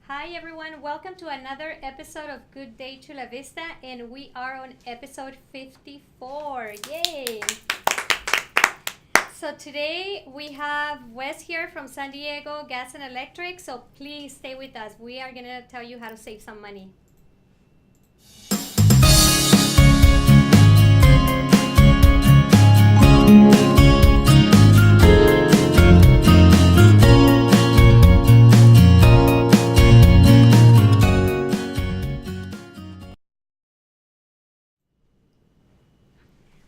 Hi everyone, welcome to another episode of Good Day Chula Vista, and we are on episode 54. Yay! So today we have Wes here from San Diego Gas and Electric, so please stay with us. We are going to tell you how to save some money.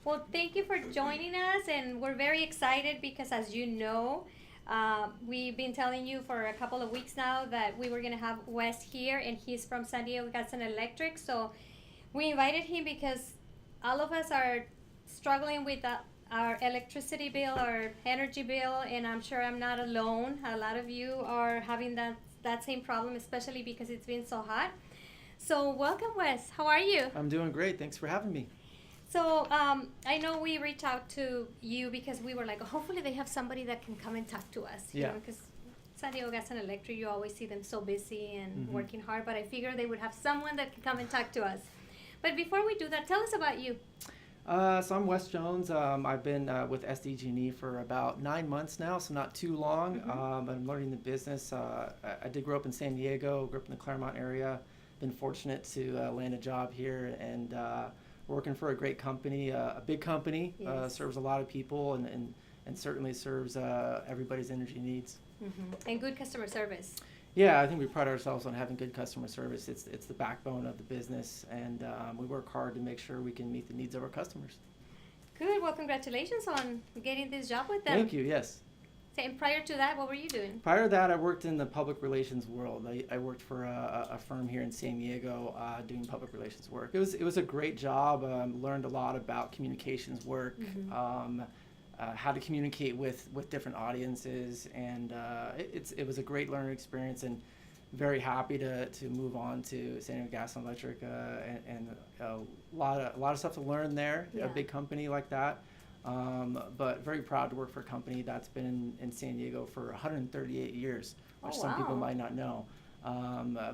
Well, thank you for joining us, and we're very excited because, as you know, we've been telling you for a couple of weeks now that we were going to have Wes here, and he's from San Diego Gas and Electric. So we invited him because all of us are struggling with our electricity bill, our energy bill, and I'm sure I'm not alone. A lot of you are having that same problem, especially because it's been so hot. So welcome, Wes. How are you? I'm doing great. Thanks for having me. So I know we reached out to you because we were like, hopefully they have somebody that can come and talk to us. Yeah. Because San Diego Gas and Electric, you always see them so busy and working hard, but I figured they would have someone that can come and talk to us. But before we do that, tell us about you. So I'm Wes Jones. I've been with SDG&E for about 9 months now, so not too long. I'm learning the business. I did grow up in San Diego, grew up in the Claremont area. Been fortunate to land a job here and working for a great company, a big company, Yes. serves a lot of people and certainly serves everybody's energy needs. And good customer service. Yeah, I think we pride ourselves on having good customer service. It's the backbone of the business, and we work hard to make sure we can meet the needs of our customers. Good. Well, congratulations on getting this job with them. Thank you, yes. And prior to that, what were you doing? Prior to that, I worked in the public relations world. I worked for a firm here in San Diego doing public relations work. It was a great job. Learned a lot about communications work, how to communicate with different audiences, and it was a great learning experience, and very happy to move on to San Diego Gas and Electric, and a lot of stuff to learn there. Yeah. A big company like that. But very proud to work for a company that's been in San Diego for 138 years, which some people might not know,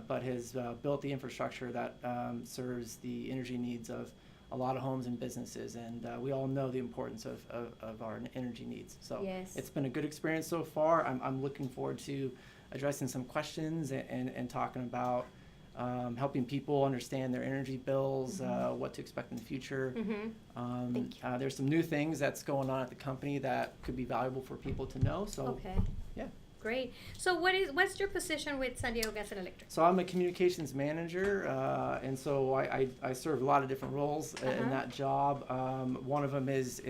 but has built the infrastructure that serves the energy needs of a lot of homes and businesses, and we all know the importance of our energy needs. So Yes. It's been a good experience so far. I'm looking forward to addressing some questions and talking about helping people understand their energy bills, what to expect in the future. Thank you. There's some new things that's going on at the company that could be valuable for people to know. So, Okay. yeah. Great. So what's your position with San Diego Gas and Electric? So I'm a communications manager, and so I serve a lot of different roles in that job. One of them is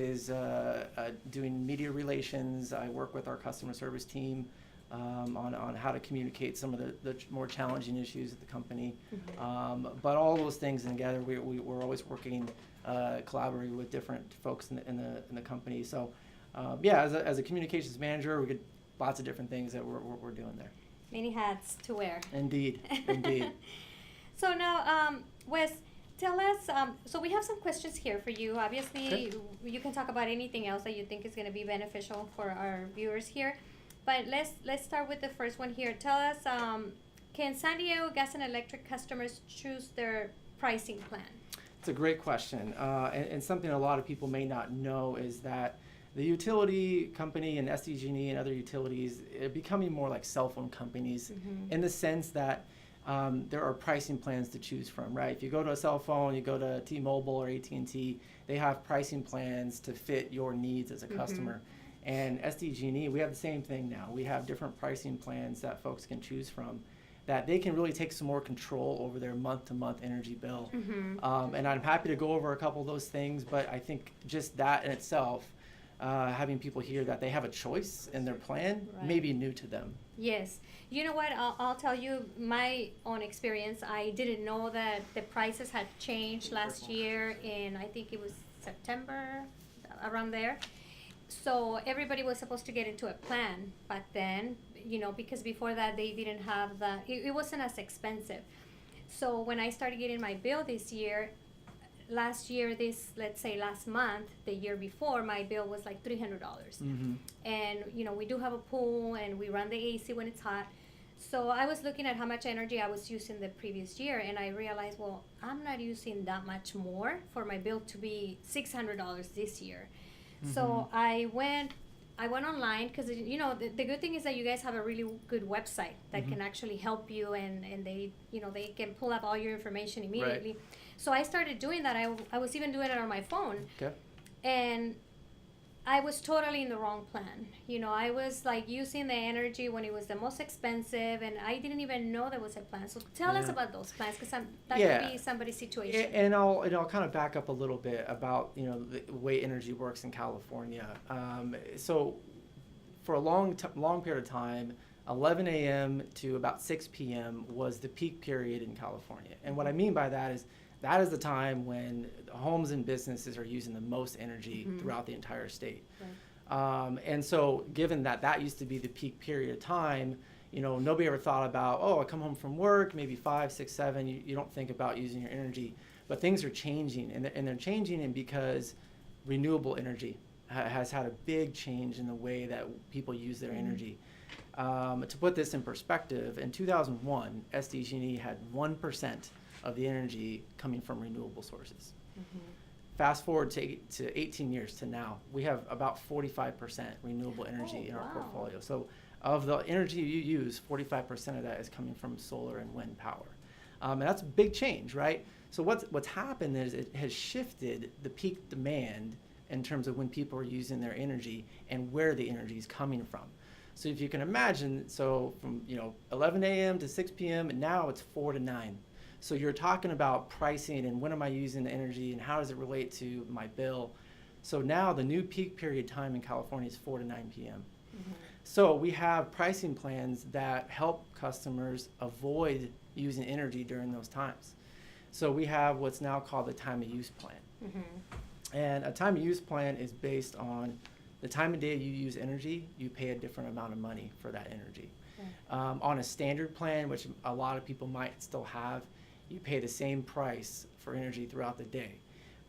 doing media relations. I work with our customer service team on how to communicate some of the more challenging issues at the company. But all those things together, we're always working collaborating with different folks in the company. So as a communications manager, we get lots of different things that we're doing there. Many hats to wear. Indeed. So now, Wes, tell us, so we have some questions here for you. Obviously, you can talk about anything else that you think is going to be beneficial for our viewers here. But let's start with the first one here. Tell us, can San Diego Gas and Electric customers choose their pricing plan? It's a great question, and something a lot of people may not know is that the utility company and SDG&E and other utilities are becoming more like cell phone companies in the sense that there are pricing plans to choose from, right? If you go to a cell phone, you go to T-Mobile or AT&T, they have pricing plans to fit your needs as a customer. And SDG&E, we have the same thing now. We have different pricing plans that folks can choose from that they can really take some more control over their month-to-month energy bill. And I'm happy to go over a couple of those things, but I think just that in itself, having people hear that they have a choice in their plan may be new to them. Yes. You know what? I'll tell you my own experience. I didn't know that the prices had changed last year in, I think it was September, around there. So everybody was supposed to get into a plan back then, because before that they didn't have it wasn't as expensive. So when I started getting my bill this year, last month, the year before, my bill was like $300. And we do have a pool and we run the AC when it's hot. So I was looking at how much energy I was using the previous year, and I realized, well, I'm not using that much more for my bill to be $600 this year. So I went online because the good thing is that you guys have a really good website that can actually help you, and they they can pull up all your information immediately. Right. So I started doing that. I was even doing it on my phone, Okay. and I was totally in the wrong plan. I was like using the energy when it was the most expensive, and I didn't even know there was a plan. So tell us about those plans, because that could be somebody's situation. And I'll kind of back up a little bit about the way energy works in California. So for a long period of time, 11 a.m. to about 6 p.m. was the peak period in California. And what I mean by that is the time when homes and businesses are using the most energy throughout the entire state. Right. And so given that used to be the peak period of time, nobody ever thought about, I come home from work, maybe 5, 6, 7, you don't think about using your energy. But things are changing, and they're changing because renewable energy has had a big change in the way that people use their energy. To put this in perspective, in 2001, SDG&E had 1% of the energy coming from renewable sources. Fast forward to 18 years to now, we have about 45% renewable energy in our portfolio. So of the energy you use, 45% of that is coming from solar and wind power. And that's a big change, right? So what's happened is it has shifted the peak demand in terms of when people are using their energy and where the energy is coming from. So if you can imagine, so from 11 a.m. to 6 p.m. and now it's 4 to 9. So you're talking about pricing and when am I using the energy and how does it relate to my bill. So now the new peak period time in California is 4 to 9 p.m. So we have pricing plans that help customers avoid using energy during those times. So we have what's now called the time of use plan. And a time of use plan is based on the time of day you use energy, you pay a different amount of money for that energy. On a standard plan, which a lot of people might still have, you pay the same price for energy throughout the day.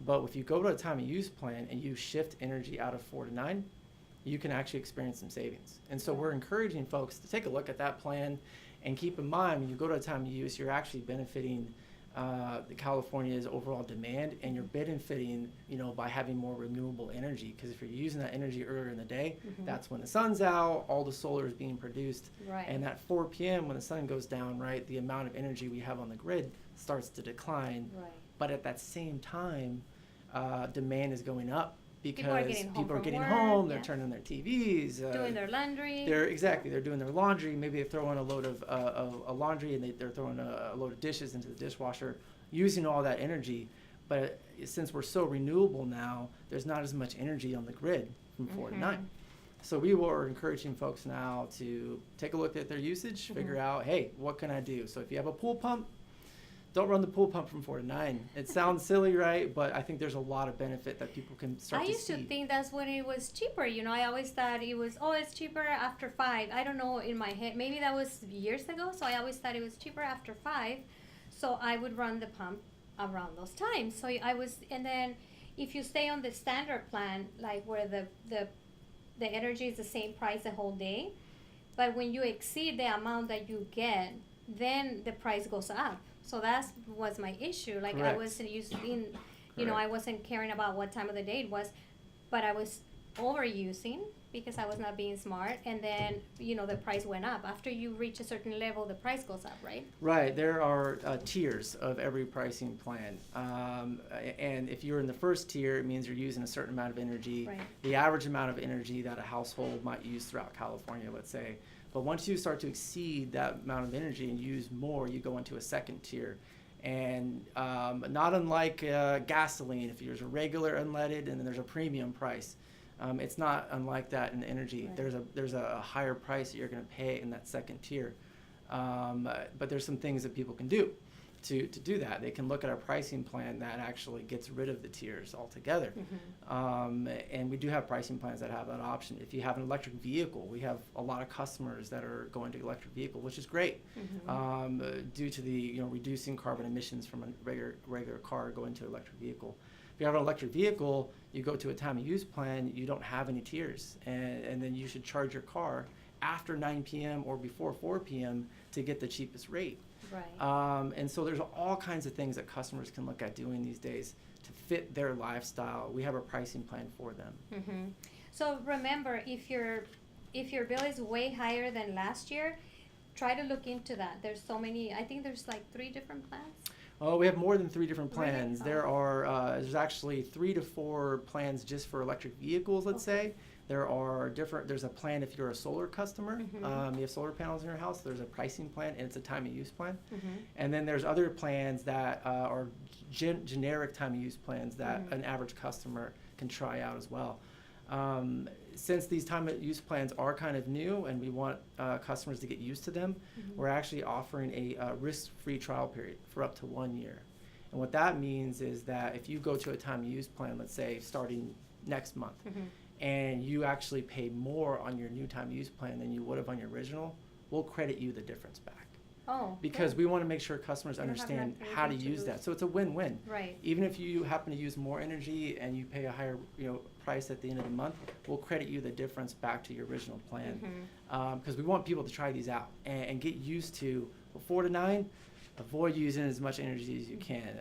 But if you go to a time of use plan and you shift energy out of 4 to 9, you can actually experience some savings. And so we're encouraging folks to take a look at that plan and keep in mind when you go to a time of use, you're actually benefiting California's overall demand, and you're benefiting, by having more renewable energy. Because if you're using that energy earlier in the day, that's when the sun's out, all the solar is being produced, and at 4 p.m. when the sun goes down, right, the amount of energy we have on the grid starts to decline. But at that same time, demand is going up because people are getting home, they're turning their TVs, doing their laundry. They're doing their laundry. Maybe they throw in a load of laundry and they're throwing a load of dishes into the dishwasher, using all that energy. But since we're so renewable now, there's not as much energy on the grid from 4 to 9. So we were encouraging folks now to take a look at their usage, figure out, hey, what can I do? So if you have a pool pump, don't run the pool pump from 4 to 9. It sounds silly, right? But I think there's a lot of benefit that people can start to see. I used to think that's when it was cheaper. I always thought it was, it's cheaper after 5. I don't know, in my head. Maybe that was years ago. So I always thought it was cheaper after 5. So I would run the pump around those times. So and then if you stay on the standard plan, like where the energy is the same price the whole day, but when you exceed the amount that you get, then the price goes up. So that was my issue. Like I wasn't using, I wasn't caring about what time of the day it was, but I was overusing because I was not being smart. And then, the price went up. After you reach a certain level, the price goes up, right? Right. There are tiers of every pricing plan. And if you're in the first tier, it means you're using a certain amount of energy. The average amount of energy that a household might use throughout California, let's say. But once you start to exceed that amount of energy and use more, you go into a second tier. And not unlike gasoline, if there's a regular unleaded and then there's a premium price, it's not unlike that in energy. There's a higher price that you're going to pay in that second tier. But there's some things that people can do to do that. They can look at a pricing plan that actually gets rid of the tiers altogether. And we do have pricing plans that have that option. If you have an electric vehicle, we have a lot of customers that are going to electric vehicle, which is great, due to the reducing carbon emissions from a regular car going to electric vehicle. If you have an electric vehicle, you go to a time of use plan, you don't have any tiers, and then you should charge your car after 9 p.m. or before 4 p.m. to get the cheapest rate. Right. And so there's all kinds of things that customers can look at doing these days to fit their lifestyle. We have a pricing plan for them. Mm-hmm. So remember, if your bill is way higher than last year, try to look into that. There's so many. I think there's like 3 different plans. Oh, we have more than 3 different plans. Really? There are there's actually 3 to 4 plans just for electric vehicles. Let's say there's a plan if you're a solar customer. Mm-hmm. You have solar panels in your house. There's a pricing plan and it's a time of use plan. Mm-hmm. And then there's other plans that are generic time of use plans that Mm-hmm. an average customer can try out as well. Since these time of use plans are kind of new and we want customers to get used to them, Mm-hmm. we're actually offering a risk-free trial period for up to 1 year. And what that means is that if you go to a time of use plan, let's say starting next month, Mm-hmm. and you actually pay more on your new time of use plan than you would have on your original, we'll credit you the difference back. Oh. Because good. we want to make sure customers You don't have understand enough how to energy to use lose. that. So it's a win-win. Right. Even if you happen to use more energy and you pay a higher price at the end of the month, we'll credit you the difference back to your original plan. Mm-hmm. Because we want people to try these out and get used to, 4 to 9, avoid using as much energy as you can.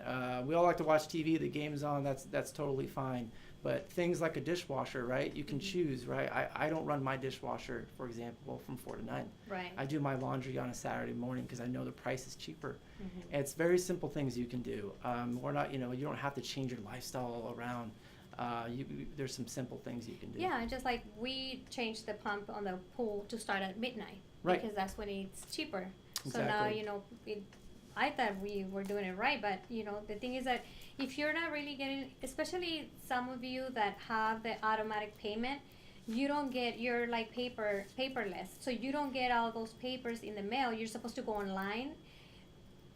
We all like to watch TV, the game's on, that's totally fine. But things like a dishwasher, right? You can Mm-hmm. choose, right? I don't run my dishwasher, for example, from 4 to 9. Right. I do my laundry on a Saturday morning because I know the price is cheaper. Mm-hmm. It's very simple things you can do. We're not, you don't have to change your lifestyle all around. There's some simple things you can do. Yeah, just like we changed the pump on the pool to start at midnight. Right. Because that's when it's cheaper. Exactly. So now, I thought we were doing it right, but the thing is that if you're not really getting, especially some of you that have the automatic payment, you don't get your like paperless. So you don't get all those papers in the mail. You're supposed to go online.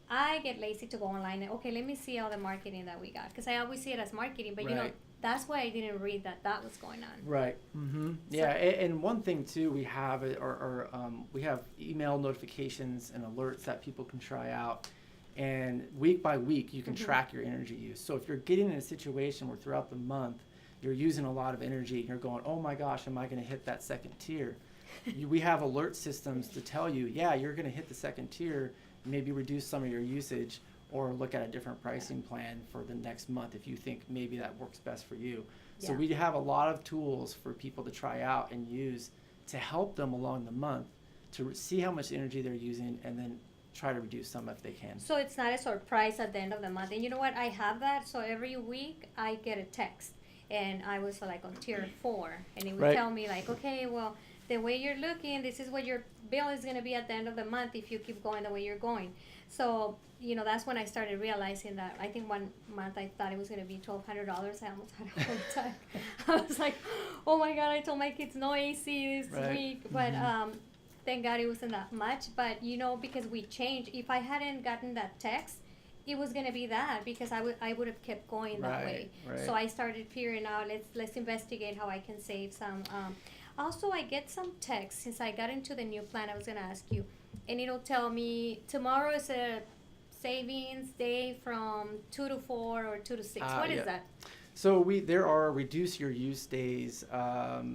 I get lazy to go online and okay, let me see all the marketing that we got, because I always see it as marketing, but Right. that's why I didn't read that was going on. Right. Mm-hmm. Yeah, and one thing too we have we have email notifications and alerts that people can try out, and week by week you can Mm-hmm. track your energy use. So if you're getting in a situation where throughout the month you're using a lot of energy and you're going, oh my gosh, am I going to hit that second tier? We have alert systems to tell you, yeah, you're going to hit the second tier, maybe reduce some of your usage or look at a different pricing plan for the next month if you think maybe that works best for you. So Yeah. we have a lot of tools for people to try out and use to help them along the month to see how much energy they're using and then try to reduce some if they can. So it's not a surprise at the end of the month. And you know what? I have that. So every week I get a text. And I was like on tier 4. And it would Right. tell me like, okay, well, the way you're looking, this is what your bill is going to be at the end of the month if you keep going the way you're going. So, that's when I started realizing that. I think one month I thought it was going to be $1,200. I almost had a heart attack. I was like, oh my God, I told my kids no AC this Right. week. But Mhm. thank God it wasn't that much. But, because we changed, if I hadn't gotten that text, it was going to be that because I would have kept going that way. Right. So I started figuring out, let's investigate how I can save some. Also, I get some texts since I got into the new plan. I was going to ask you, and it'll tell me tomorrow is a savings day from 2 to 4 or 2 to 6. What is Yeah. that? So there are reduce your use days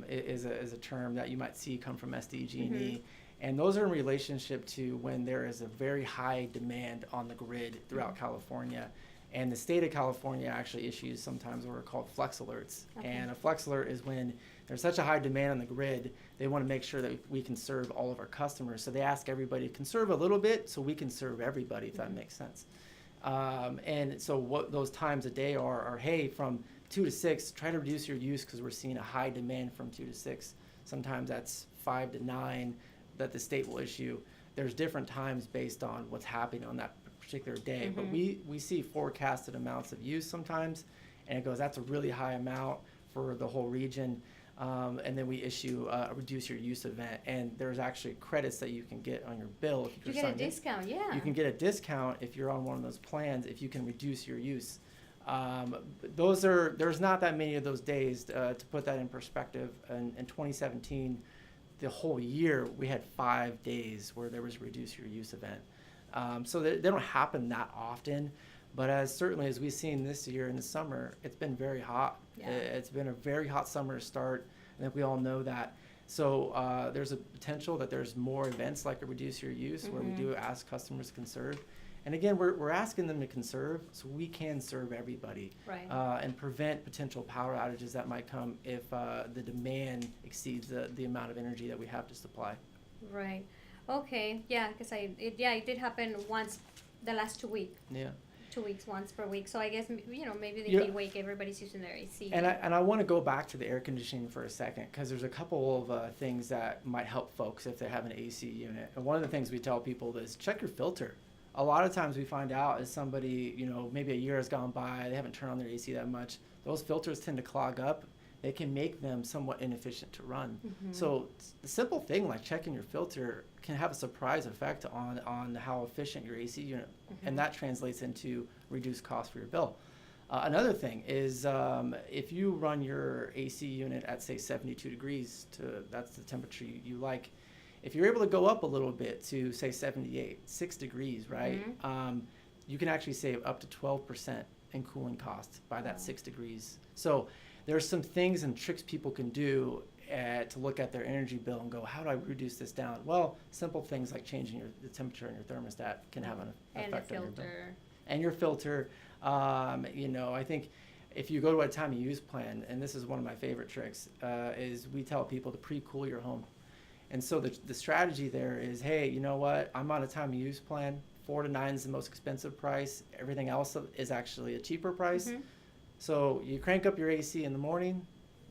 is a term that you might see come from SDG&E, and those are in relationship to when there is a very high demand on the grid throughout California, and the state of California actually issues sometimes what are called flex alerts. Okay. And a flex alert is when there's such a high demand on the grid, they want to make sure that we can serve all of our customers. So they ask everybody to conserve a little bit so we can serve everybody, if that makes sense. And so what those times a day are, hey, from 2 to 6, try to reduce your use because we're seeing a high demand from 2 to 6. Sometimes that's 5 to 9 that the state will issue. There's different times based on what's happening on that particular day. But we see forecasted amounts of use sometimes, and it goes, that's a really high amount for the whole region. And then we issue a reduce your use event, and there's actually credits that you can get on your bill if You you're get a signed in. discount, yeah. You can get a discount if you're on one of those plans if you can reduce your use. There's not that many of those days. To put that in perspective, in 2017, the whole year we had 5 days where there was a reduce your use event. So they don't happen that often, but certainly as we've seen this year in the summer, it's been very hot. Yeah. It's been a very hot summer to start. I think we all know that. So there's a potential that there's more events like a reduce your use where we do ask customers to conserve. And again, we're asking them to conserve so we can serve everybody, Right. And prevent potential power outages that might come if the demand exceeds the amount of energy that we have to supply. Right. Okay. Yeah, because it did happen once the last 2 weeks. Yeah. 2 weeks, once per week. So I guess maybe the Yeah. heat wake, everybody's using their AC. And I want to go back to the air conditioning for a second because there's a couple of things that might help folks if they have an AC unit. And one of the things we tell people is check your filter. A lot of times we find out is somebody, maybe a year has gone by, they haven't turned on their AC that much. Those filters tend to clog up. They can make them somewhat inefficient to run. So the simple thing like checking your filter can have a surprise effect on how efficient your AC unit, and that translates into reduced cost for your bill. Another thing is if you run your AC unit at say 72 degrees, that's the temperature you like. If you're able to go up a little bit to say 78, 6 degrees, right? You can actually save up to 12% in cooling costs by that 6 degrees. So there's some things and tricks people can do to look at their energy bill and go, how do I reduce this down? Well, simple things like changing the temperature in your thermostat can have an effect on your bill. And your filter. I think if you go to a time of use plan, and this is one of my favorite tricks, is we tell people to pre-cool your home. And so the strategy there is, hey, you know what? I'm on a time of use plan. 4 to 9 is the most expensive price. Everything else is actually a cheaper price. So you crank up your AC in the morning,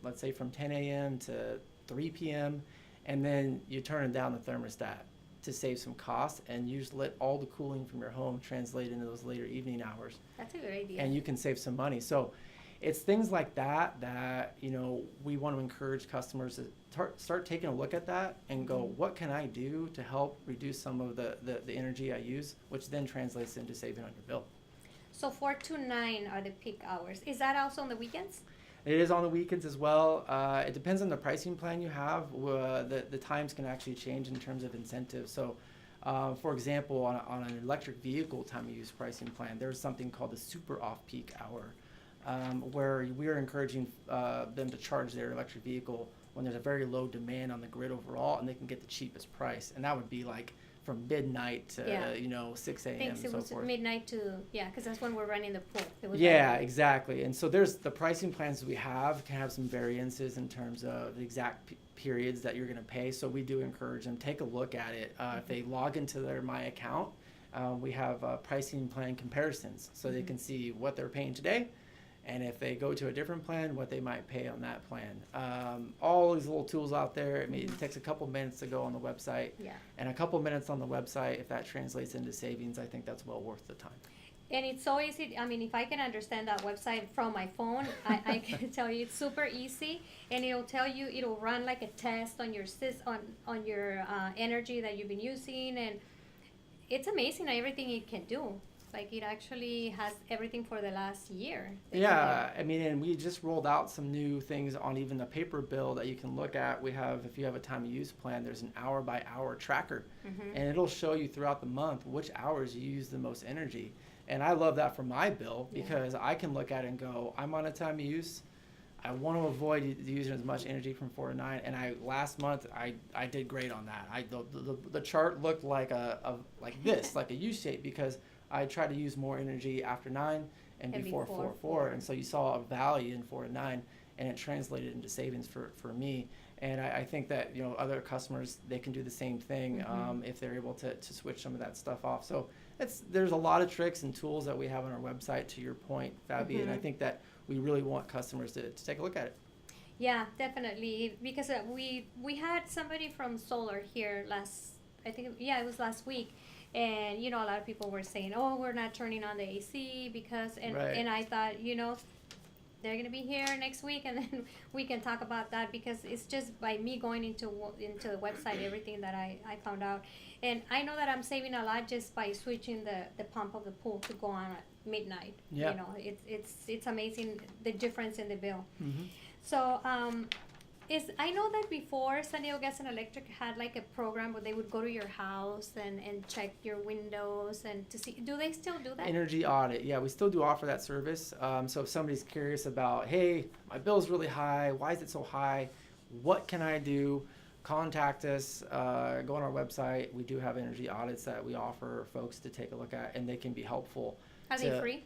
let's say from 10 a.m. to 3 p.m., and then you turn down the thermostat to save some costs, and you just let all the cooling from your home translate into those later evening hours. That's a good idea. And you can save some money. So it's things like that we want to encourage customers to start taking a look at that and go, what can I do to help reduce some of the energy I use, which then translates into saving on your bill. So 4 to 9 are the peak hours. Is that also on the weekends? It is on the weekends as well. It depends on the pricing plan you have. The times can actually change in terms of incentives. So, for example, on an electric vehicle time of use pricing plan, there's something called the super off-peak hour, where we are encouraging them to charge their electric vehicle when there's a very low demand on the grid overall, and they can get the cheapest price. And that would be like from midnight to 6 a.m. Thanks, and so it was forth. Midnight to because that's when we're running the pool. Exactly. And so there's the pricing plans we have can have some variances in terms of the exact periods that you're going to pay. So we do encourage them take a look at it. If they log into their My Account, we have pricing plan comparisons, so they can see what they're paying today. And if they go to a different plan, what they might pay on that plan. All these little tools out there. It takes a couple minutes to go on the website. Yeah. And a couple minutes on the website, if that translates into savings, I think that's well worth the time. And it's so easy. I mean, if I can understand that website from my phone, I can tell you it's super easy. And it'll tell you, it'll run like a test on your on your energy that you've been using. And it's amazing everything it can do. Like it actually has everything for the last year. Yeah, I mean, and we just rolled out some new things on even the paper bill that you can look at. We have, if you have a time of use plan, there's an hour by hour tracker, and it'll show you throughout the month which hours you use the most energy. And I love that for my bill because I can look at it and go, I'm on a time of use. I want to avoid using as much energy from 4 to 9. And last month I did great on that. The chart looked like like this, like a U shape, because I try to use more energy after 9 and before 4. And so you saw a value in 4 to 9, and it translated into savings for me. And I think that other customers, they can do the same thing if they're able to switch some of that stuff off. So there's a lot of tricks and tools that we have on our website, to your point, Faby, and I think that we really want customers to take a look at it. Yeah, definitely, because we had somebody from Solar here it was last week. And a lot of people were saying, "Oh, we're not turning on the AC because," and I thought, they're gonna be here next week, and then we can talk about that, because it's just by me going into the website, everything that I found out, and I know that I'm saving a lot just by switching the pump of the pool to go on at midnight. Yeah. It's amazing the difference in the bill. So I know that before San Diego Gas and Electric had like a program where they would go to your house and check your windows and to see, do they still do that? Energy audit, yeah, we still do offer that service. So if somebody's curious about, hey, my bill's really high, why is it so high? What can I do? contact us, go on our website. We do have energy audits that we offer folks to take a look at, and they can be helpful. Are they free?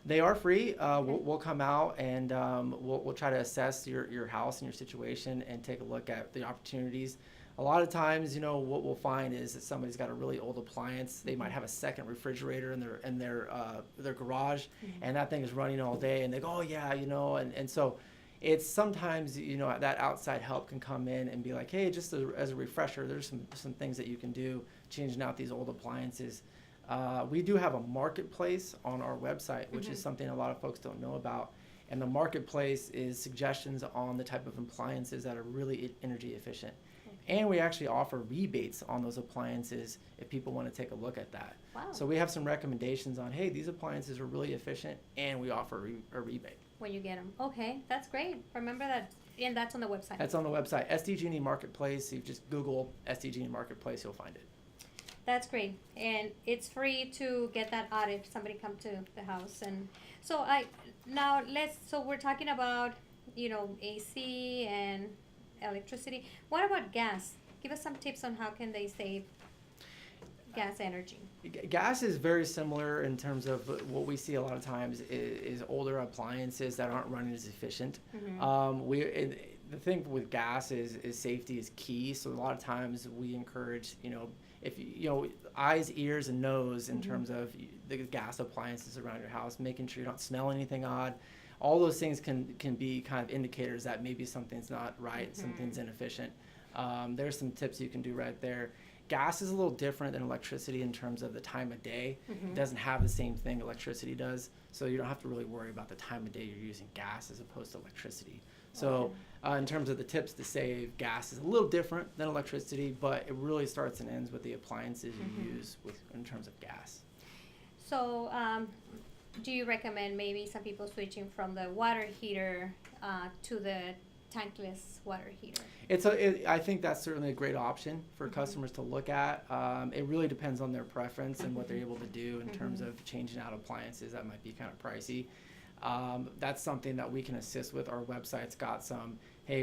They are free. We'll come out and we'll try to assess your house and your situation and take a look at the opportunities. A lot of times, what we'll find is that somebody's got a really old appliance. They might have a second refrigerator in their garage, and that thing is running all day. And they go, oh yeah, and so it's sometimes that outside help can come in and be like, hey, just as a refresher, there's some things that you can do changing out these old appliances. We do have a marketplace on our website, which is something a lot of folks don't know about. And the marketplace is suggestions on the type of appliances that are really energy efficient. And we actually offer rebates on those appliances if people want to take a look at that. Wow. So we have some recommendations on, hey, these appliances are really efficient, and we offer a rebate. When you get them. Okay, that's great. Remember that, and that's on the website. That's on the website, SDG&E Marketplace. You just Google SDG&E Marketplace, you'll find it. That's great, and it's free to get that audit. Somebody come to the house, and so we're talking about AC and electricity. What about gas? Give us some tips on how can they save gas energy. Gas is very similar in terms of what we see a lot of times is older appliances that aren't running as efficient. The thing with gas is safety is key. So a lot of times we encourage, if eyes, ears, and nose in terms of the gas appliances around your house, making sure you don't smell anything odd. All those things can be kind of indicators that maybe something's not right, something's inefficient. There's some tips you can do right there. Gas is a little different than electricity in terms of the time of day. It doesn't have the same thing electricity does, so you don't have to really worry about the time of day you're using gas as opposed to electricity. So in terms of the tips to save, gas is a little different than electricity, but it really starts and ends with the appliances you use in terms of gas. So do you recommend maybe some people switching from the water heater to the tankless water heater? I think that's certainly a great option for customers to look at. It really depends on their preference and what they're able to do in terms of changing out appliances. That might be kind of pricey. That's something that we can assist with. Our website's got some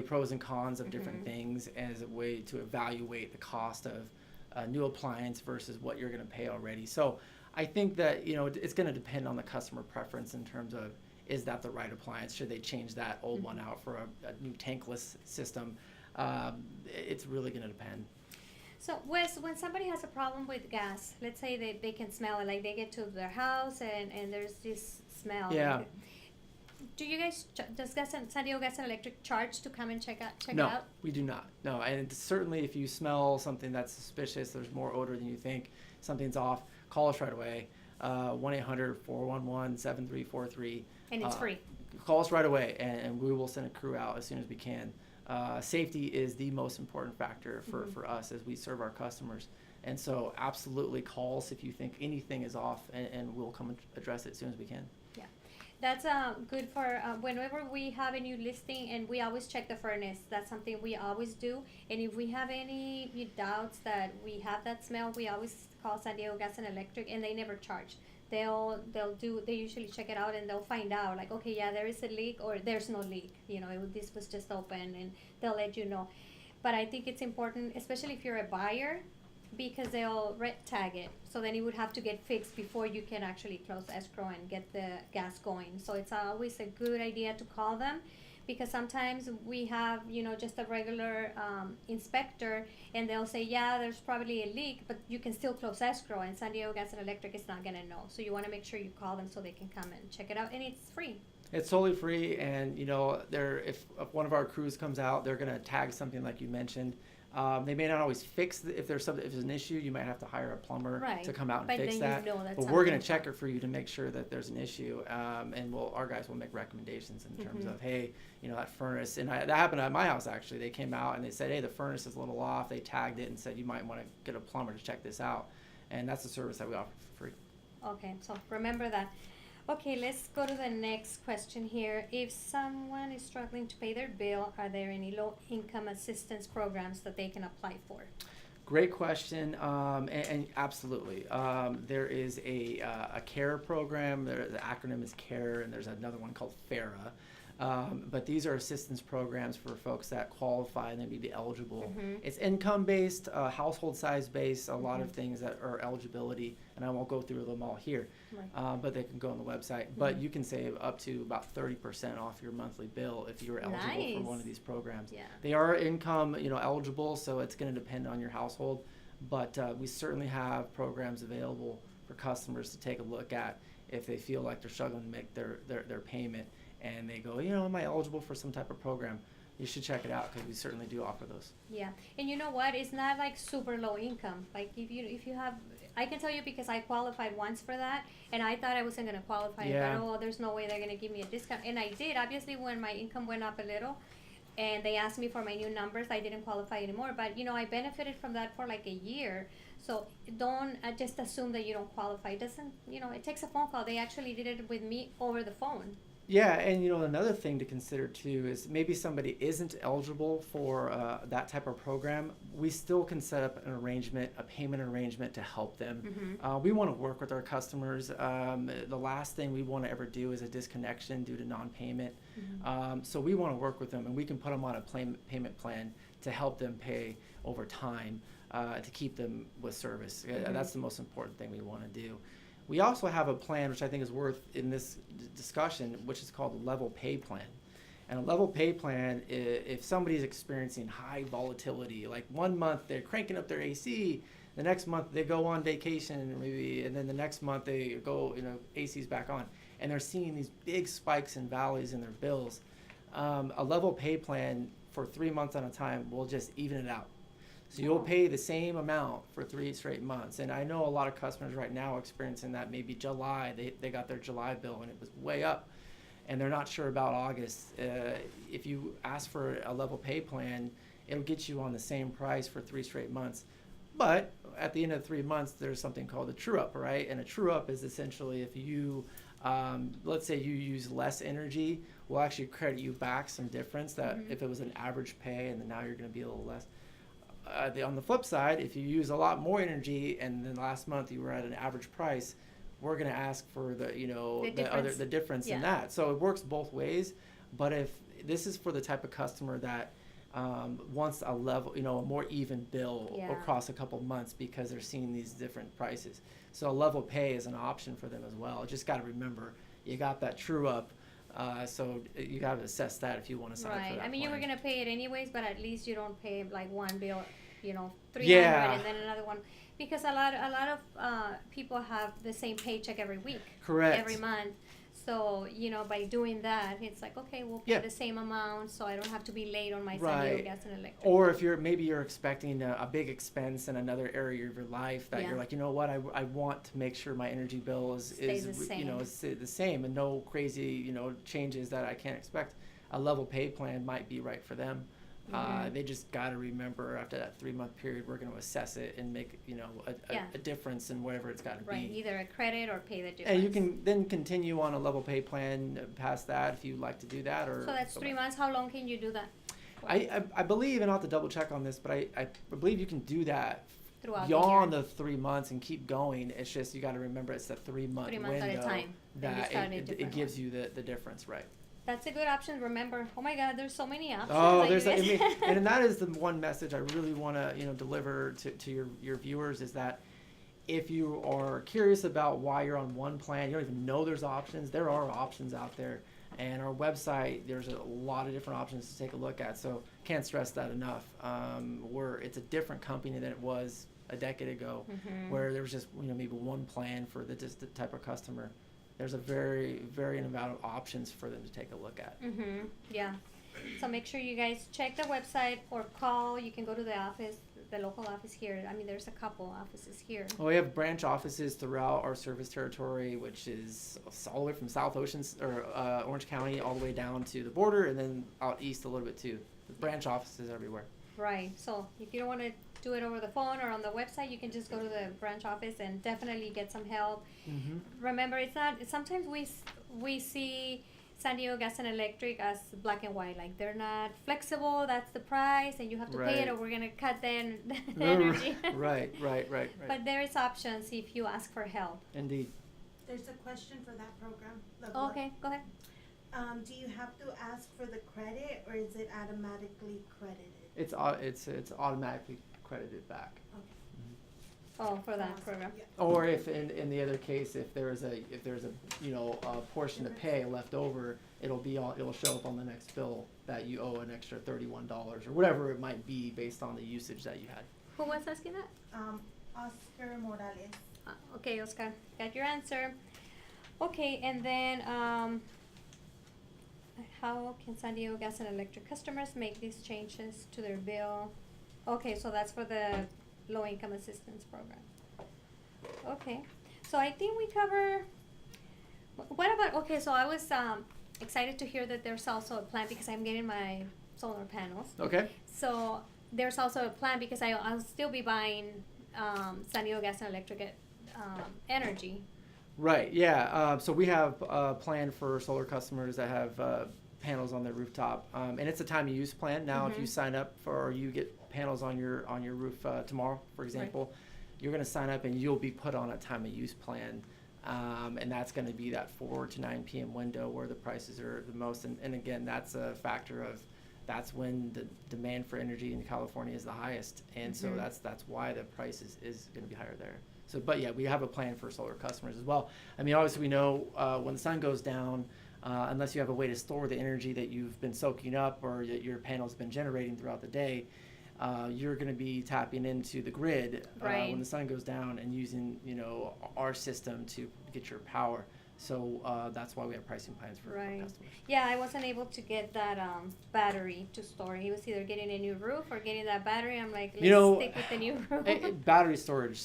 pros and cons of different things as a way to evaluate the cost of a new appliance versus what you're going to pay already. So I think that it's going to depend on the customer preference in terms of, is that the right appliance? Should they change that old one out for a new tankless system? It's really going to depend. So Wes, when somebody has a problem with gas, let's say they can smell it, like they get to their house and there's this smell. Yeah. Do you guys, does San Diego Gas and Electric charge to come and check it out? No, we do not. No, and certainly if you smell something that's suspicious, there's more odor than you think, something's off, call us right away. 1-800-411-7343. And it's free. Call us right away, and we will send a crew out as soon as we can. Safety is the most important factor for us as we serve our customers. And so absolutely call us if you think anything is off, and we'll come and address it as soon as we can. Yeah. That's good for whenever we have a new listing, and we always check the furnace. That's something we always do. And if we have any doubts that we have that smell, we always call San Diego Gas and Electric, and they never charge. They usually check it out, and they'll find out, like, okay, yeah, there is a leak, or there's no leak. This was just open, and they'll let you know. But I think it's important, especially if you're a buyer, because they'll red tag it. So then it would have to get fixed before you can actually close escrow and get the gas going. So it's always a good idea to call them, because sometimes we have, just a regular inspector, and they'll say, yeah, there's probably a leak, but you can still close escrow, and San Diego Gas and Electric is not gonna know. So you wanna make sure you call them so they can come and check it out, and it's free. It's totally free, and if one of our crews comes out, they're gonna tag something like you mentioned. They may not always fix if there's an issue. You might have to hire a plumber to come out and fix that. But we're going to check it for you to make sure that there's an issue, and our guys will make recommendations in terms of, hey, that furnace. And that happened at my house actually. They came out and they said, hey, the furnace is a little off. They tagged it and said you might want to get a plumber to check this out, and that's a service that we offer for free. Okay, so remember that. Okay, let's go to the next question here. If someone is struggling to pay their bill, are there any low-income assistance programs that they can apply for? Great question, and absolutely. There is a CARE program. The acronym is CARE, and there's another one called FARA. But these are assistance programs for folks that qualify and they may be eligible. Mm-hmm. It's income-based, household size-based, a lot of things that are eligibility, and I won't go through them all here, Right. but they can go on the website. But you can save up to about 30% off your monthly bill if you're eligible for one of these programs. Yeah. They are income, eligible, so it's going to depend on your household. But we certainly have programs available for customers to take a look at if they feel like they're struggling to make their payment and they go, am I eligible for some type of program? You should check it out because we certainly do offer those. Yeah, and you know what? It's not like super low income. Like if you have, I can tell you because I qualified once for that, and I thought I wasn't gonna qualify. Yeah. I thought, oh, there's no way they're gonna give me a discount, and I did. Obviously, when my income went up a little, and they asked me for my new numbers, I didn't qualify anymore. But I benefited from that for like a year. So don't just assume that you don't qualify. It doesn't. It takes a phone call. They actually did it with me over the phone. Yeah, and another thing to consider too is maybe somebody isn't eligible for that type of program. We still can set up an arrangement, a payment arrangement to help them. Mm-hmm. We want to work with our customers. The last thing we want to ever do is a disconnection due to non-payment. Mm-hmm. So we want to work with them, and we can put them on a payment plan to help them pay over time to keep them with service. Mm-hmm. That's the most important thing we want to do. We also have a plan, which I think is worth in this discussion, which is called a level pay plan. And a level pay plan, if somebody's experiencing high volatility, like 1 month they're cranking up their AC, the next month they go on vacation maybe, and then the next month they go, AC's back on, and they're seeing these big spikes and valleys in their bills, a level pay plan for 3 months at a time will just even it out. So you'll pay the same amount for 3 straight months. And I know a lot of customers right now are experiencing that. Maybe July, they got their July bill and it was way up, and they're not sure about August. If you ask for a level pay plan, it'll get you on the same price for 3 straight months. But at the end of 3 months, there's something called a true up, right? And a true up is essentially if you, let's say you use less energy, we'll actually credit you back some difference that if it was an average pay and then now you're going to be a little less. On the flip side, if you use a lot more energy and then last month you were at an average price, we're going to ask for the difference in that. So it works both ways. But if this is for the type of customer that wants a level, a more even bill across a couple months because they're seeing these different prices. So a level pay is an option for them as well. Just got to remember, you got that true up. So you got to assess that if you want to sign up for that. I mean, you were plan. gonna pay it anyways, but at least you don't pay like one bill, 300 Yeah. and then another one, because a lot of people have the same paycheck every week, Correct. every month. So by doing that, it's like, okay, we'll pay the same amount, so I don't have to be late on my San Diego gas and electric. Or if you're expecting a big expense in another area of your life that you're like, I want to make sure my energy bill is the same and no crazy changes that I can't expect. A level pay plan might be right for them. They just got to remember after that 3-month period, we're going to assess it and make a difference in whatever it's got to Right, be. either a credit or pay the difference. And you can then continue on a level pay plan past that if you'd like to do that. Or so that's 3 months. How long can you do that? I believe, and I'll have to double check on this, but I believe you can do that Throughout beyond the year. the 3 months and keep going. It's just you got to remember it's a 3-month 3 months window at a time. that it gives you the difference, right? That's a good option. Remember, oh my God, there's so many options. Oh, like there's this. and that is the one message I really want to deliver to your viewers is that if you are curious about why you're on one plan, you don't even know there's options. There are options out there, and our website there's a lot of different options to take a look at. So can't stress that enough. It's a different company than it was a decade ago, where there was just maybe one plan for the type of customer. There's a very, very amount of options for them to take a look at. Yeah. So make sure you guys check the website or call. You can go to the office, the local office here. I mean, there's a couple offices here. Well, we have branch offices throughout our service territory, which is all the way from South Ocean or Orange County all the way down to the border, and then out east a little bit too. The branch offices everywhere. Right. So if you don't want to do it over the phone or on the website, you can just go to the branch office and definitely get some help. Remember, it's not. Sometimes we see San Diego Gas and Electric as black and white. Like they're not flexible. That's the price, and you have to pay it, or we're gonna cut the energy. Right. But there is options if you ask for help. Indeed. There's a question for that program. Okay, go ahead. Do you have to ask for the credit, or is it automatically credited? It's automatically credited back. Oh, for that Awesome. program. Yeah. Or if in the other case, if there's a a portion to pay left over, it'll show up on the next bill that you owe an extra $31 or whatever it might be based on the usage that you had. Who was asking that? Oscar Morales. Okay, Oscar, got your answer. Okay, and then how can San Diego Gas and Electric customers make these changes to their bill? Okay, so that's for the low income assistance program. Okay, so I think we cover. What about? Okay, so I was excited to hear that there's also a plan because I'm getting my solar panels. Okay. So there's also a plan because I'll still be buying San Diego Gas and Electric energy. Right. Yeah. So we have a plan for solar customers that have panels on their rooftop, and it's a time of use plan. Now, if you sign up or you get panels on your roof tomorrow, for example, you're going to sign up and you'll be put on a time of use plan, and that's going to be that 4 to 9 p.m. window where the prices are the most. And again, that's a factor of that's when the demand for energy in California is the highest, and so that's why the price is going to be higher there. So, but yeah, we have a plan for solar customers as well. I mean, obviously we know when the sun goes down, unless you have a way to store the energy that you've been soaking up or that your panel's been generating throughout the day, you're going to be tapping into the grid when the sun goes down and using, our system to get your power. So that's why we have pricing plans for customers. Yeah, I wasn't able to get that battery to store. He was either getting a new roof or getting that battery. I'm like, let's stick with the new roof. Battery storage.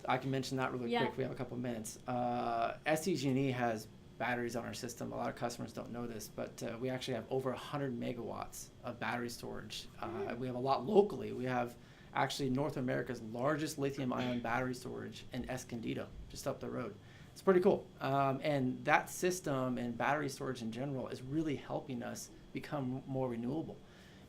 I can mention that really quick. We have a couple of minutes. SDG&E has batteries on our system. A lot of customers don't know this, but we actually have over 100 megawatts of battery storage. We have a lot locally. We have actually North America's largest lithium-ion battery storage in Escondido, just up the road. It's pretty cool. And that system and battery storage in general is really helping us become more renewable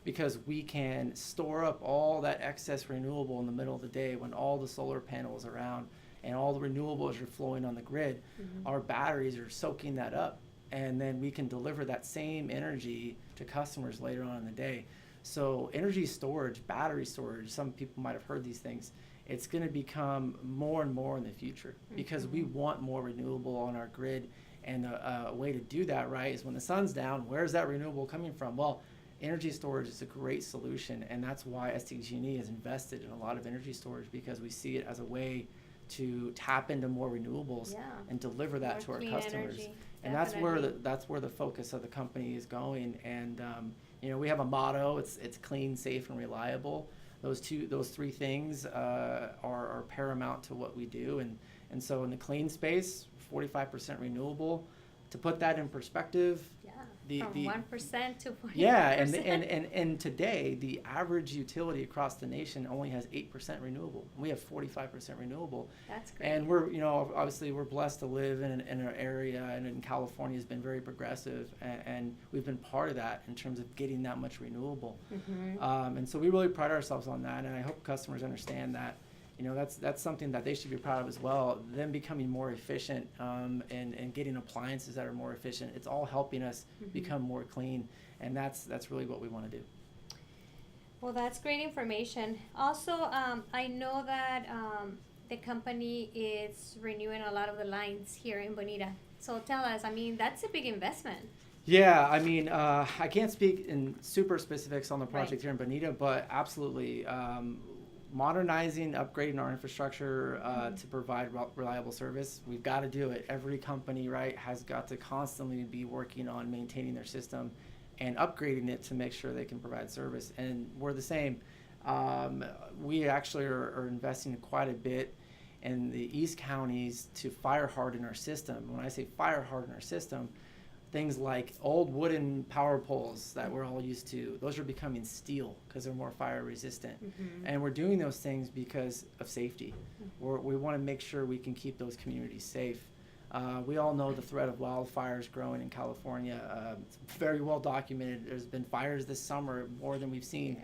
because we can store up all that excess renewable in the middle of the day when all the solar panels are around and all the renewables are flowing on the grid. Our batteries are soaking that up, and then we can deliver that same energy to customers later on in the day. So energy storage, battery storage, some people might have heard these things. It's going to become more and more in the future because we want more renewable on our grid. And a way to do that, right, is when the sun's down, where's that renewable coming from? Well, energy storage is a great solution, and that's why SDG&E has invested in a lot of energy storage because we see it as a way to tap into more renewables and deliver that to our customers. And that's where the focus of the company is going. And we have a motto: it's clean, safe, and reliable. Those three things are paramount to what we do. And so in the clean space, 45% renewable. To put that in perspective, from 1% to 45%. Yeah, and today the average utility across the nation only has 8% renewable. We have 45% renewable. That's great. And we're obviously we're blessed to live in an area, and in California has been very progressive, and we've been part of that in terms of getting that much renewable. And so we really pride ourselves on that, and I hope customers understand that. That's something that they should be proud of as well. Them becoming more efficient and getting appliances that are more efficient. It's all helping us become more clean, and that's really what we want to do. Well, that's great information. Also, I know that the company is renewing a lot of the lines here in Bonita. So tell us, that's a big investment. Yeah, I can't speak in super specifics on the project here in Bonita, but absolutely. Modernizing, upgrading our infrastructure to provide reliable service. We've got to do it. Every company, has got to constantly be working on maintaining their system and upgrading it to make sure they can provide service. And we're the same. We actually are investing quite a bit in the East counties to fire harden our system. When I say fire harden our system, things like old wooden power poles that we're all used to, those are becoming steel because they're more fire resistant. And we're doing those things because of safety. We want to make sure we can keep those communities safe. We all know the threat of wildfires growing in California. It's very well documented. There's been fires this summer, more than we've seen.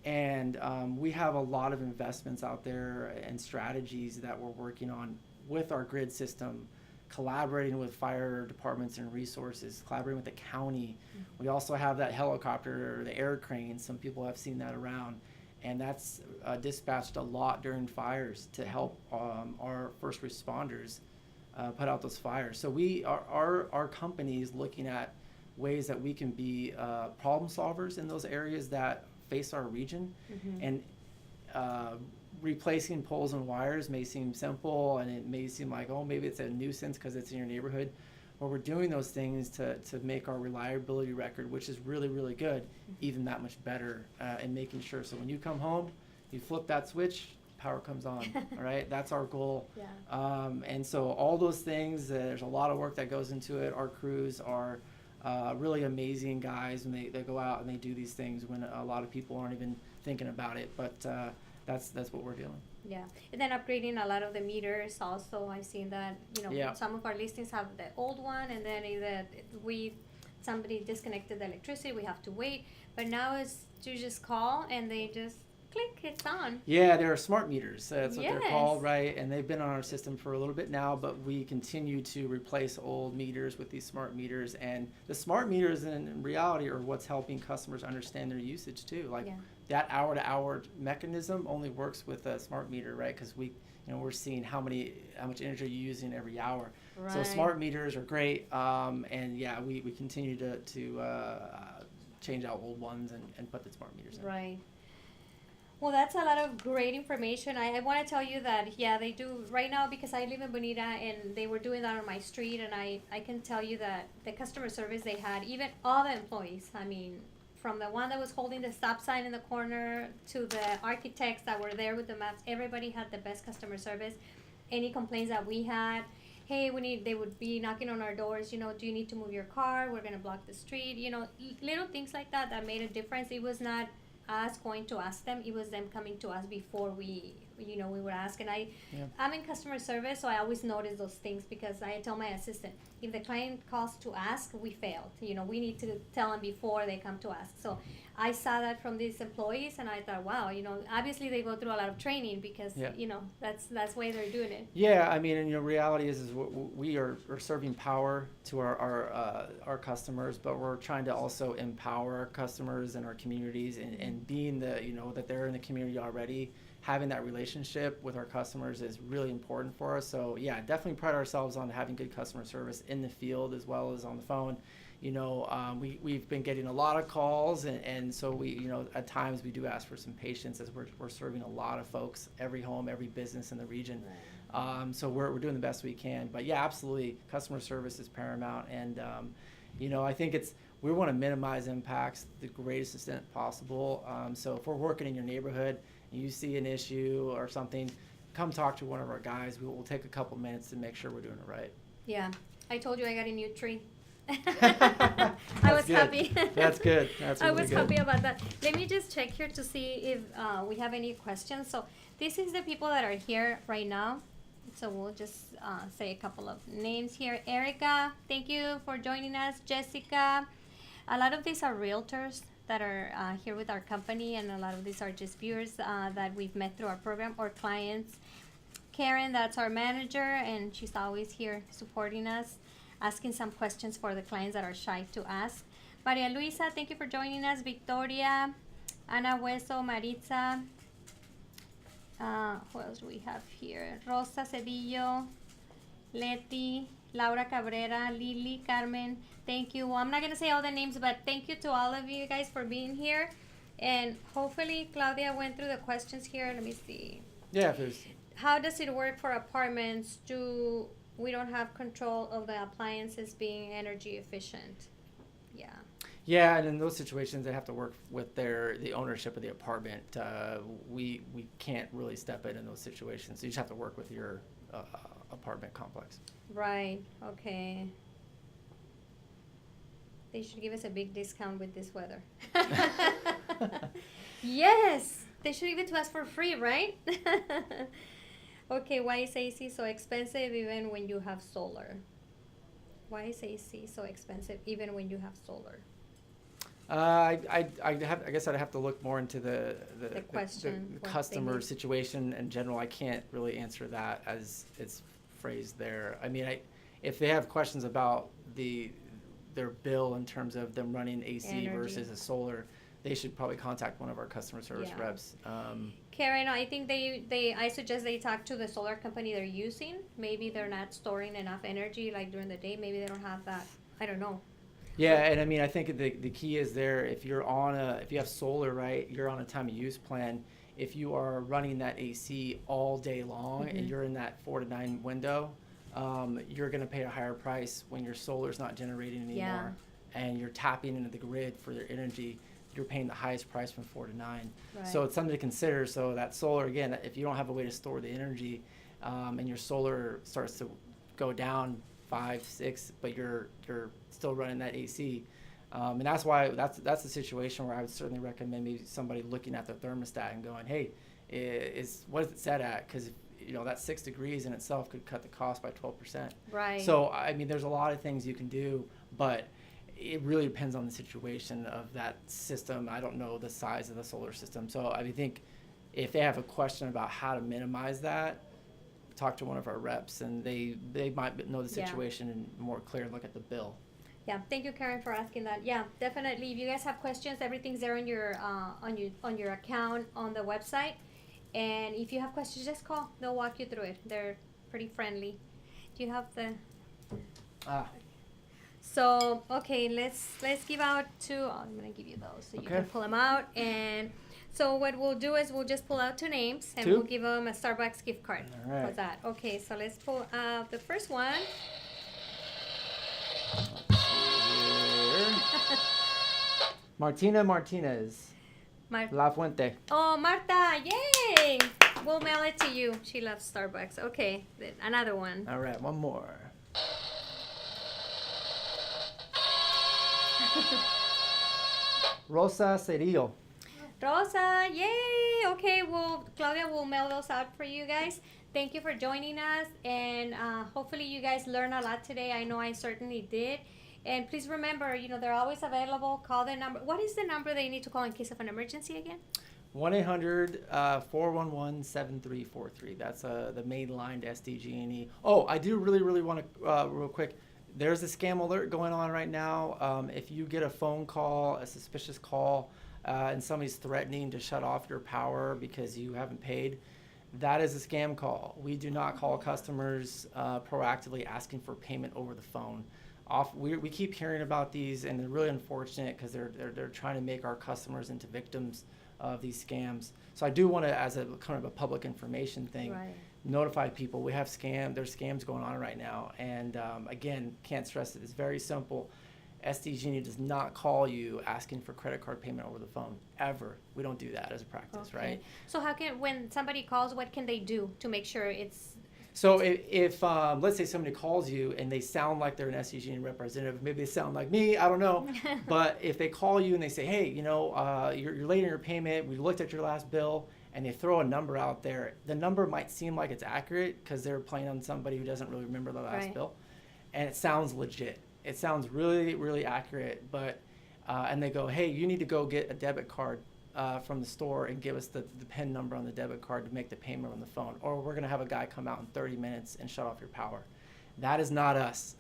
And we have a lot of investments out there and strategies that we're working on with our grid system collaborating with fire departments and resources, collaborating with the county. We also have that helicopter, or the air crane. Some people have seen that around. And that's dispatched a lot during fires to help our first responders put out those fires. So our company is looking at ways that we can be problem solvers in those areas that face our region. And replacing poles and wires may seem simple, and it may seem like, oh, maybe it's a nuisance because it's in your neighborhood. But we're doing those things to make our reliability record, which is really, really good, even that much better, and making sure. So when you come home, you flip that switch, power comes on, all right? That's our goal. Yeah. And so all those things, there's a lot of work that goes into it. Our crews are really amazing guys, and they go out and they do these things when a lot of people aren't even thinking about it. But that's what we're doing. Yeah, and then upgrading a lot of the meters also. I've seen that, some of our listings have the old one, and then either somebody disconnected the electricity, we have to wait. But now it's you just call and they just click, it's on. Yeah, they're smart meters. That's what they're Yes. called, right? And they've been on our system for a little bit now, but we continue to replace old meters with these smart meters. And the smart meters in reality are what's helping customers understand their usage too. Like that hour-to-hour mechanism only works with a smart meter, right? Because we're seeing how much energy you're using every hour. Right. So smart meters are great. And yeah, we continue to change out old ones and put the smart meters in. Right. Well, that's a lot of great information. I want to tell you that, they do right now, because I live in Bonita and they were doing that on my street, and I can tell you that the customer service they had, even all the employees, I mean, from the one that was holding the stop sign in the corner to the architects that were there with the maps, everybody had the best customer service. Any complaints that we had, hey, they would be knocking on our doors, do you need to move your car? We're going to block the street, little things like that made a difference. It was not us going to ask them, it was them coming to us before we would ask. And I'm in customer service, so I always notice those things, because I tell my assistant, if the client calls to ask, we failed. We need to tell them before they come to ask. So I saw that from these employees, and I thought, wow, obviously they go through a lot of training, because that's why they're doing it. Yeah, I mean, reality is we are serving power to our customers, but we're trying to also empower our customers and our communities, and being that they're in the community already. Having that relationship with our customers is really important for us. So yeah, definitely pride ourselves on having good customer service in the field as well as on the phone. We've been getting a lot of calls, and so we, at times we do ask for some patience, as we're serving a lot of folks, every home, every business in the region. Right. So we're doing the best we can. But yeah, absolutely, customer service is paramount, and I think we want to minimize impacts the greatest extent possible. So if we're working in your neighborhood and you see an issue or something, come talk to one of our guys. We'll take a couple minutes to make sure we're doing it right. Yeah, I told you I got a new tree. I was happy. That's good. That's really I was good. happy about that. Let me just check here to see if we have any questions. So this is the people that are here right now. So we'll just say a couple of names here. Erica, thank you for joining us. Jessica. A lot of these are realtors that are here with our company, and a lot of these are just viewers that we've met through our program, or clients. Karen, that's our manager, and she's always here supporting us, asking some questions for the clients that are shy to ask. Maria Luisa, thank you for joining us. Victoria, Ana Hueso, Maritza. Who else do we have here? Rosa Cedillo, Leti, Laura Cabrera, Lily, Carmen. Thank you. Well, I'm not going to say all the names, but thank you to all of you guys for being here. And hopefully Claudia went through the questions here. Let me see. Yeah, there's. How does it work for apartments? We don't have control of the appliances being energy efficient? Yeah. Yeah, and in those situations, they have to work with the ownership of the apartment. We can't really step in those situations. So you just have to work with your apartment complex. Right. Okay. They should give us a big discount with this weather. Yes, they should give it to us for free, right? Okay, why is AC so expensive even when you have solar? Why is AC so expensive even when you have solar? I guess I'd have to look more into the question, the customer situation in general. I can't really answer that as it's phrased there. I mean, if they have questions about their bill in terms of them running AC Energy. versus a solar, they should probably contact one of our customer service Yeah. reps. Karen, I think I suggest they talk to the solar company they're using. Maybe they're not storing enough energy like during the day. Maybe they don't have that. I don't know. Yeah, and I mean, I think the key is there, if you have solar, right, you're on a time of use plan. If you are running that AC all day long and you're in that 4 to 9 window, you're going to pay a higher price when your solar's not generating anymore and you're tapping into the grid for their energy. You're paying the highest price from 4 to 9. Right. So it's something to consider. So that solar, again, if you don't have a way to store the energy and your solar starts to go down 5, 6, but you're still running that AC. And that's why that's the situation where I would certainly recommend maybe somebody looking at the thermostat and going, hey, what is it set at? Because that 6 degrees in itself could cut the cost by 12%. Right. So I mean, there's a lot of things you can do, but it really depends on the situation of that system. I don't know the size of the solar system. So I think if they have a question about how to minimize that, talk to one of our reps, and they might know the situation and more clear and look at the bill. Yeah, thank you, Karen, for asking that. Yeah, definitely. If you guys have questions, everything's there on your account on the website. And if you have questions, just call. They'll walk you through it. They're pretty friendly. Do you have the? So okay, let's give out two. I'm gonna give you those so you can pull them out. And so what we'll do is we'll just pull out 2 names and we'll give them a Starbucks gift card. All right. How's that? Okay, so let's pull out the first one. Martina Martinez. La Fuente. Oh, Marta, yay! We'll mail it to you. She loves Starbucks. Okay, another one. All right, one more. Rosa Cerillo. Rosa, yay! Okay, well, Claudia will mail those out for you guys. Thank you for joining us, and hopefully you guys learned a lot today. I know I certainly did. And please remember, they're always available. Call the number. What is the number they need to call in case of an emergency again? 1-800-411-7343. That's the main line to SDG&E. Oh, I do really want to, real quick, there's a scam alert going on right now. If you get a phone call, a suspicious call, and somebody's threatening to shut off your power because you haven't paid, that is a scam call. We do not call customers proactively asking for payment over the phone. We keep hearing about these, and they're really unfortunate because they're trying to make our customers into victims of these scams. So I do want to, as a kind of a public information thing, notify people we have there's scams going on right now. And again, can't stress it. It's very simple. SDG&E does not call you asking for credit card payment over the phone, ever. We don't do that as a practice, right? So when somebody calls, what can they do to make sure it's... So if let's say somebody calls you and they sound like they're an SDG&E representative, maybe they sound like me, I don't know. But if they call you and they say, hey, you're late on your payment, we looked at your last bill, and they throw a number out there, the number might seem like it's accurate because they're playing on somebody who doesn't really remember the last bill. And it sounds legit. It sounds really, really accurate. But and they go, hey, you need to go get a debit card from the store and give us the PIN number on the debit card to make the payment on the phone, or we're going to have a guy come out in 30 minutes and shut off your power. That is not us.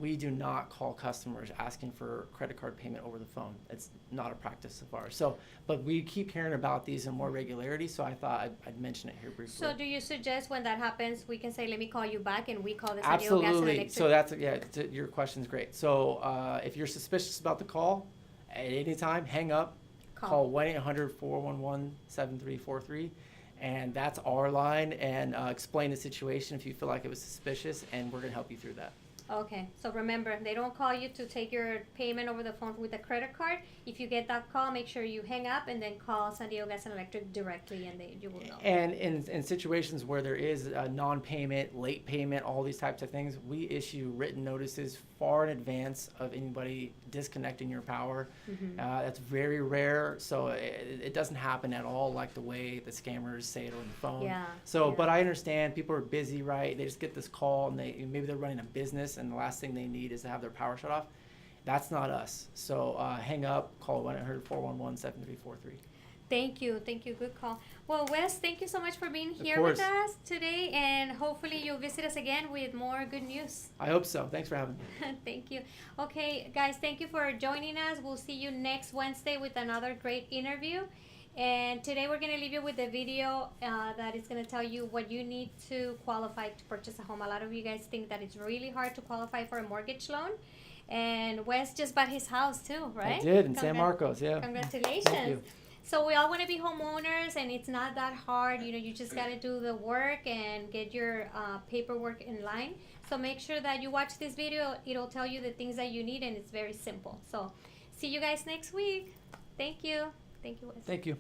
We do not call customers asking for credit card payment over the phone. It's not a practice of ours. So, but we keep hearing about these in more regularity, so I thought I'd mention it here briefly. So do you suggest when that happens, we can say, let me call you back, and we call the San Diego Gas and Absolutely. Electric? So your question's great. So if you're suspicious about the call, at any time, hang up. Call 1-800-411-7343, and that's our line, and explain the situation if you feel like it was suspicious, and we're going to help you through that. Okay, so remember, they don't call you to take your payment over the phone with a credit card. If you get that call, make sure you hang up and then call San Diego Gas and Electric directly, and you will know. And in situations where there is a non-payment, late payment, all these types of things, we issue written notices far in advance of anybody disconnecting your power. That's very rare, so it doesn't happen at all like the way the scammers say it on the phone. But I understand people are busy, right? They just get this call, and maybe they're running a business, and the last thing they need is to have their power shut off. That's not us. So hang up, call 1-800-411-7343. Thank you. Good call. Well, Wes, thank you so much for being here course. with us today, and hopefully you'll visit us again with more good news. I hope so. Thanks for having me. Thank you. Okay, guys, thank you for joining us. We'll see you next Wednesday with another great interview. And today we're going to leave you with a video that is going to tell you what you need to qualify to purchase a home. A lot of you guys think that it's really hard to qualify for a mortgage loan. And Wes just bought his house too, right? I did in San Marcos, yeah. Congratulations. Thank you. So we all want to be homeowners, and it's not that hard. You know, you just got to do the work and get your paperwork in line. So make sure that you watch this video. It'll tell you the things that you need, and it's very simple. So see you guys next week. Thank you. Thank you, Wes. Thank you.